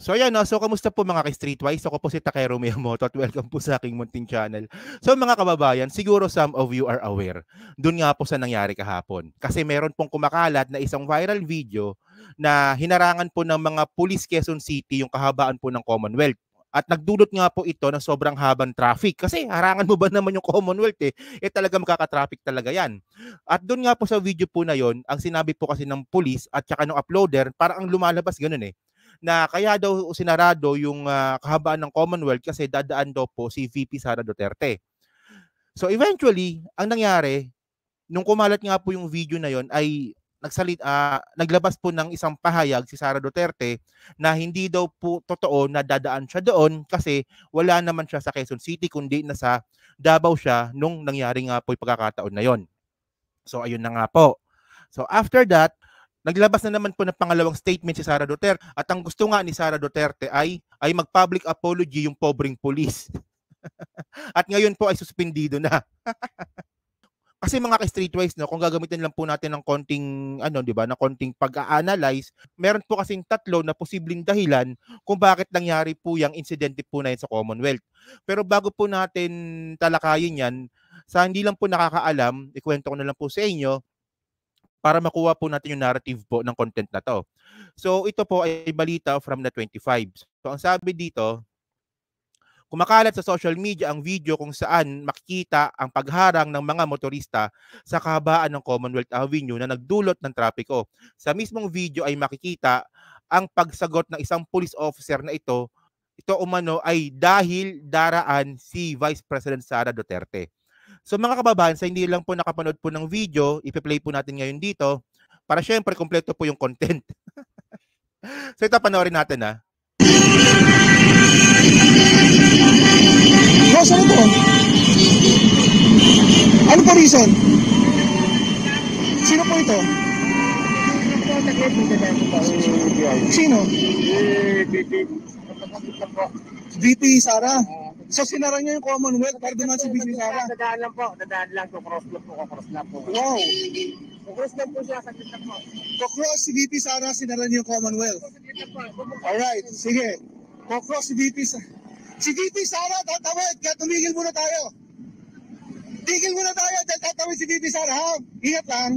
So ayan, no? So kamusta po mga ka-Streetwise? Ako po si Takero Miyamoto at welcome po sa aking munting channel. So mga kababayan, siguro some of you are aware dun nga po sa nangyari kahapon. Kasi meron pong kumakalat na isang viral video na hinarangan po ng mga pulis Quezon City yung kahabaan po ng Commonwealth. At nagdulot nga po ito ng sobrang habang traffic. Kasi harangan mo ba naman yung Commonwealth eh? Eh talaga makaka-traffic talaga yan. At doon nga po sa video po na yon, ang sinabi po kasi ng pulis at saka ng uploader, parang ang lumalabas ganun eh na kaya daw sinarado yung kahabaan ng Commonwealth kasi dadaan daw po si VP Sara Duterte. So eventually, ang nangyari, nung kumalat nga po yung video na yon ay naglabas po ng isang pahayag si Sara Duterte na hindi daw po totoo na dadaan siya doon kasi wala naman siya sa Quezon City kundi nasa Davao siya nung nangyari nga po yung pagkakataon na yon. So ayun na nga po. So after that, naglabas na naman po ng pangalawang statement si Sara Duterte at ang gusto nga ni Sara Duterte ay mag-public apology yung pobreng pulis. At ngayon po ay suspendido na. Kasi mga ka-Streetwise, no, kung gagamitin lang po natin ng konting di ba, na konting pag-a-analyze, meron po kasing tatlo na posibleng dahilan kung bakit nangyari po yung insidente po na yun sa Commonwealth. Pero bago po natin talakayin yan, sa hindi lang po nakakaalam, ikwento ko na lang po sa inyo para makuha po natin yung narrative po ng content na to. So ito po ay balita from the 25. So ang sabi dito, kumakalat sa social media ang video kung saan makikita ang pagharang ng mga motorista sa kahabaan ng Commonwealth Avenue na nagdulot ng trapiko. Sa mismong video ay makikita ang pagsagot ng isang police officer na ito umano ay dahil daraan si Vice President Sara Duterte. So mga kababayan, sa hindi lang po nakapanood po ng video, ipi-play po natin ngayon dito para syempre kompleto po yung content. So ito panoorin natin ha. Saan ito? Ano po reason? Sino po ito? Sino? VP Sara. So sinara niya yung Commonwealth para dumaan si VP Sara. Dadaan lang po, cross lang po. Wow. Cross lang po siya, sakit lang po. Kukross si VP Sara, sinara niya yung Commonwealth. Alright, sige. Kukross si VP Sara. Si VP Sara, tatawid. Kaya tumigil muna tayo. Tigil muna tayo dahil tatawid si VP Sara, ha? Ingat lang.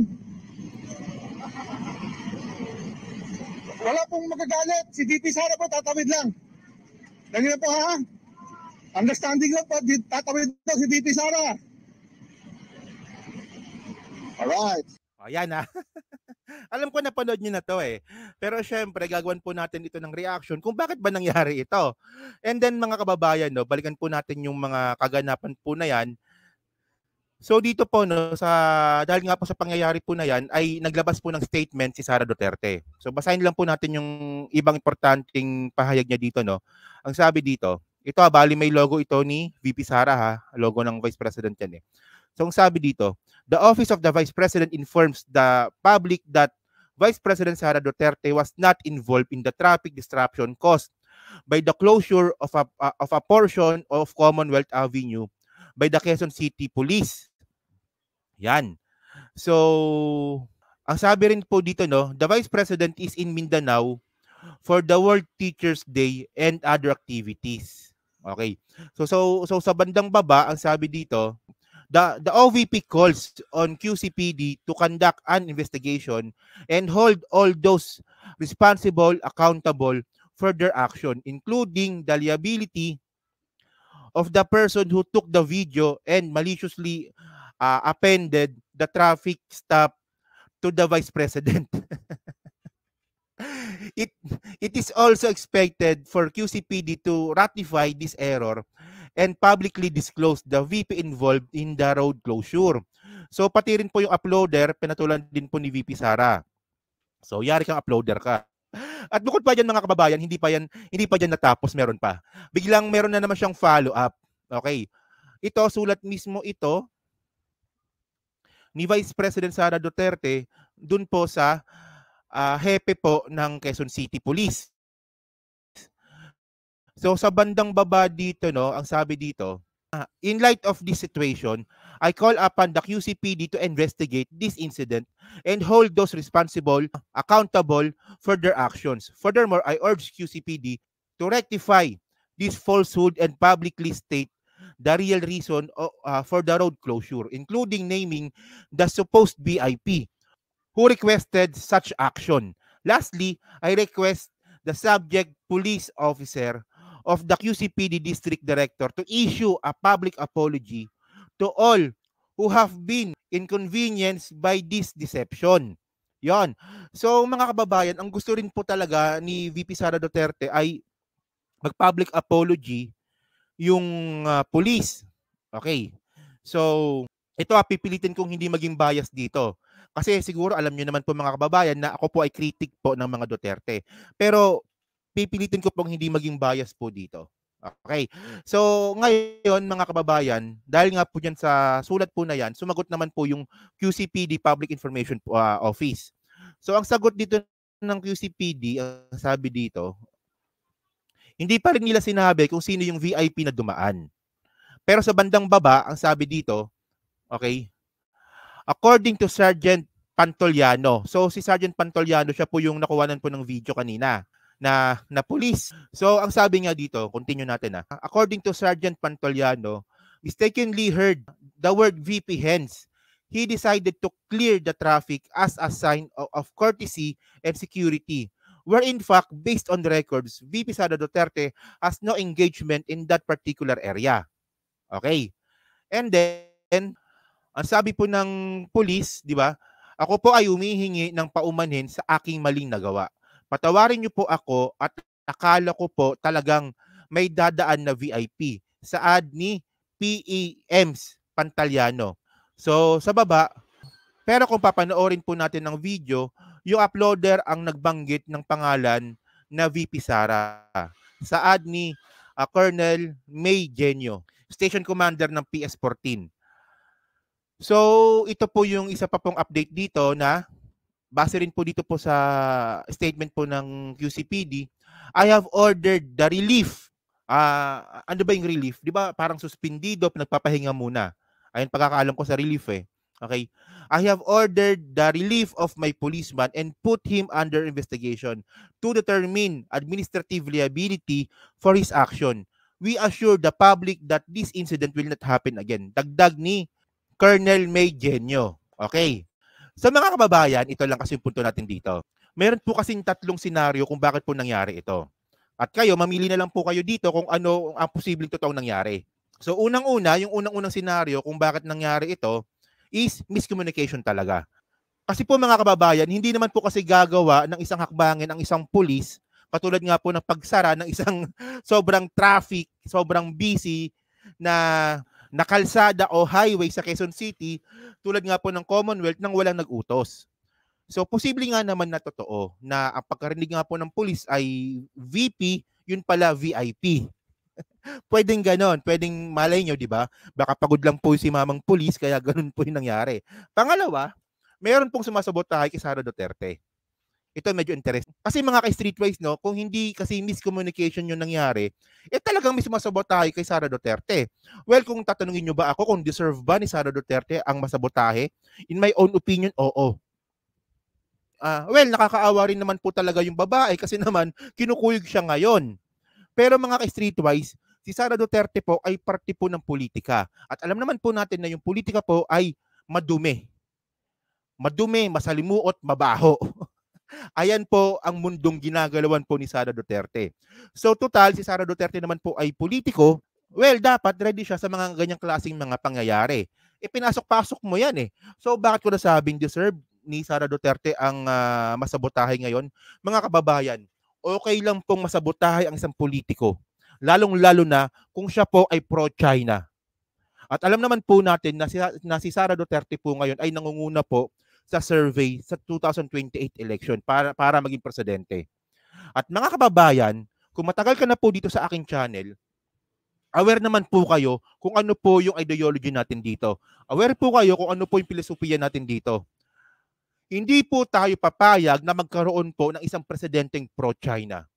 Wala pong magagalit. Si VP Sara po, tatawid lang. Ganyan po, ha? Understanding lang po, tatawid po si VP Sara. Alright. Ayan ha. Alam ko napanood niyo na to eh. Pero syempre, gagawin po natin ito ng reaction kung bakit ba nangyari ito. And then mga kababayan, no, balikan po natin yung mga kaganapan po na yan. So dito po, no, dahil nga po sa pangyayari po na yan, ay naglabas po ng statement si Sara Duterte. So basahin lang po natin yung ibang importanteng pahayag niya dito. No. Ang sabi dito, ito bali may logo ito ni VP Sara ha, logo ng Vice President yan eh. So ang sabi dito, the Office of the Vice President informs the public that Vice President Sara Duterte was not involved in the traffic disruption caused by the closure of a portion of Commonwealth Avenue by the Quezon City Police. Yan. So, ang sabi rin po dito, no, the Vice President is in Mindanao for the World Teachers Day and other activities. Okay. So sa bandang baba, ang sabi dito, the OVP calls on QCPD to conduct an investigation and hold all those responsible accountable for their action, including the liability of the person who took the video and maliciously appended the traffic stop to the Vice President. It is also expected for QCPD to ratify this error and publicly disclose the VP involved in the road closure. So pati rin po yung uploader, pinatulan din po ni VP Sara. So yari kang uploader ka. At bukod pa dyan mga kababayan, hindi pa dyan natapos, meron pa. Biglang meron na naman siyang follow up. Okay. Ito, sulat mismo ito ni Vice President Sara Duterte dun po sa hepe po ng Quezon City Police. So sa bandang baba dito, no, ang sabi dito, in light of this situation, I call upon the QCPD to investigate this incident and hold those responsible accountable for their actions. Furthermore, I urge QCPD to rectify this falsehood and publicly state the real reason for the road closure, including naming the supposed VIP who requested such action. Lastly, I request the subject police officer of the QCPD District Director to issue a public apology to all who have been inconvenienced by this deception. Yon. So mga kababayan, ang gusto rin po talaga ni VP Sara Duterte ay mag-public apology yung police. Okay. So ito pipilitin kong hindi maging bias dito. Kasi siguro alam niyo naman po mga kababayan na ako po ay critic po ng mga Duterte. Pero pipilitin ko pong hindi maging bias po dito. Okay. So ngayon mga kababayan, dahil nga po dyan sa sulat po na yan, sumagot naman po yung QCPD Public Information Office. So ang sagot dito ng QCPD, ang sabi dito, hindi pa rin nila sinabi kung sino yung VIP na dumaan. Pero sa bandang baba, ang sabi dito, okay, according to Sergeant Pantoliano. So si Sergeant Pantoliano, siya po yung nakuhanan po ng video kanina na police. So ang sabi nga dito, continue natin according to Sergeant Pantoliano, mistakenly heard the word VP hence. He decided to clear the traffic as a sign of courtesy and security. Where in fact, based on the records, VP Sara Duterte has no engagement in that particular area. Okay. And then, ang sabi po ng police, di ba, ako po ay humihingi ng paumanhin sa aking maling nagawa. Patawarin niyo po ako at akala ko po talagang may dadaan na VIP sa ad ni PEMs Pantoliano. So, sa baba, pero kung papanoorin po natin ng video, yung uploader ang nagbanggit ng pangalan na VP Sara sa ad ni Colonel May Genio, Station Commander ng PS14. So, ito po yung isa pa pong update dito na base rin po dito po sa statement po ng QCPD, I have ordered the relief. Ano ba yung relief? Di ba parang suspendido, nagpapahinga muna. Ayun pagkakaalam ko sa relief eh. Okay. I have ordered the relief of my policeman and put him under investigation to determine administrative liability for his action. We assure the public that this incident will not happen again. Dagdag ni Colonel May Genio. Okay. Sa mga kababayan, ito lang kasi yung punto natin dito. Meron po kasing tatlong senaryo kung bakit po nangyari ito. At kayo, mamili na lang po kayo dito kung ano ang posibleng totoong nangyari. So unang-una, yung unang-unang senaryo kung bakit nangyari ito is miscommunication talaga. Kasi po mga kababayan, hindi naman po kasi gagawa ng isang hakbangin ang isang pulis, katulad nga po ng pagsara ng isang sobrang traffic, sobrang busy na kalsada o highway sa Quezon City, tulad nga po ng Commonwealth nang walang nag-utos. So posible nga naman na totoo na ang pagkarinig nga po ng pulis ay VP, yun pala VIP. Pwedeng ganon, pwedeng malay nyo, di ba? Baka pagod lang po si mamang pulis, kaya ganun po yung nangyari. Pangalawa, meron pong sumasabotahe kay Sara Duterte. Ito medyo interesting. Kasi mga ka-streetwise, no, kung hindi kasi miscommunication yung nangyari, talagang may sumasabotahe kay Sara Duterte. Well, kung tatanungin nyo ba ako kung deserve ba ni Sara Duterte ang masabotahe, in my own opinion, oo. Well, nakakaawa rin naman po talaga yung babae kasi naman kinukuyog siya ngayon. Pero mga ka-streetwise, si Sara Duterte po ay parte po ng politika. At alam naman po natin na yung politika po ay madumi. Madumi, masalimuot, mabaho. Ayan po ang mundong ginagalawan po ni Sara Duterte. So total, si Sara Duterte naman po ay politiko. Well, dapat ready siya sa mga ganyang klaseng mga pangyayari. Pinasok-pasok mo yan eh. So bakit ko nasabing deserve ni Sara Duterte ang masabotahe ngayon? Mga kababayan, okay lang pong masabotahe ang isang politiko. Lalong-lalo na kung siya po ay pro-China. At alam naman po natin na si Sara Duterte po ngayon ay nangunguna po sa survey sa 2028 election para maging presidente. At mga kababayan, kung matagal ka na po dito sa aking channel, aware naman po kayo kung ano po yung ideology natin dito. Aware po kayo kung ano po yung filosofiya natin dito. Hindi po tayo papayag na magkaroon po ng isang presidenteng pro-China.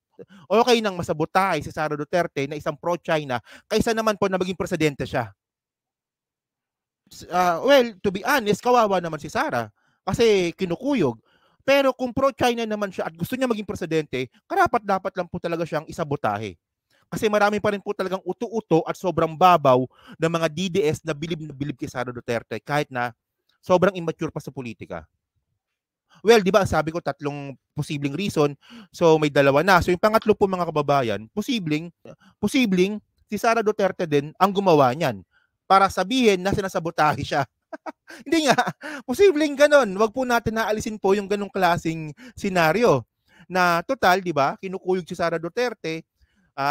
Okay nang masabotahe si Sara Duterte na isang pro-China kaysa naman po na maging presidente siya. Well, to be honest, kawawa naman si Sara kasi kinukuyog. Pero kung pro-China naman siya at gusto niya maging presidente, karapat-dapat lang po talaga siyang isabotahe. Kasi marami pa rin po talagang uto-uto at sobrang babaw ng mga DDS na bilib kay Sara Duterte kahit na sobrang immature pa sa politika. Well, di ba, sabi ko tatlong posibleng reason. So may dalawa na. So yung pangatlo po mga kababayan, posibleng si Sara Duterte din ang gumawa niyan para sabihin na sinasabotahe siya. Hindi nga, posibleng ganon. Wag po natin naalisin po yung ganong klaseng senaryo na total, di ba, kinukuyog si Sara Duterte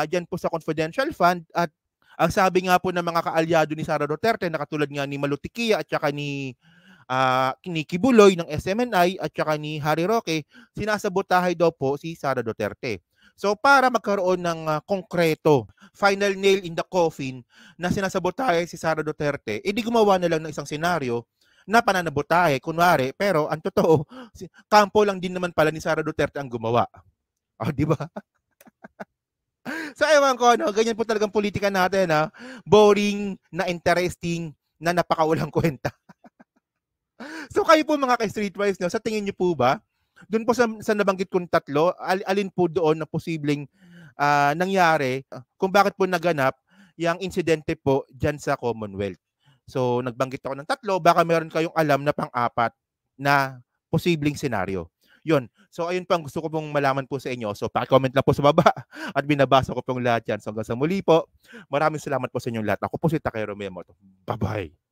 dyan po sa confidential fund at ang sabi nga po ng mga kaalyado ni Sara Duterte na katulad nga ni Malutikia at saka ni Kibuloy ng SMNI at saka ni Harry Roque, sinasabotahe daw po si Sara Duterte. So para magkaroon ng konkreto, final nail in the coffin na sinasabotahe si Sara Duterte, edi gumawa na lang ng isang senaryo na pananabotahe, kunwari, pero ang totoo, kampo lang din naman pala ni Sara Duterte ang gumawa. Di ba? So ewan ko, no? Ganyan po talagang politika natin, ha? Boring, na interesting, na napakawalang kwenta. So kayo po mga ka-streetwise, no? Sa tingin niyo po ba, doon po sa nabanggit kong tatlo, alin po doon na posibleng nangyari kung bakit po naganap yung insidente po dyan sa Commonwealth? So nagbanggit ako ng tatlo, baka meron kayong alam na pang-apat na posibleng senaryo. Yun. So ayun po ang gusto ko pong malaman po sa inyo. So paki-comment lang po sa baba at binabasa ko pong lahat yan. So hanggang sa muli po, maraming salamat po sa inyong lahat. Ako po si Takero Memoto. Bye-bye.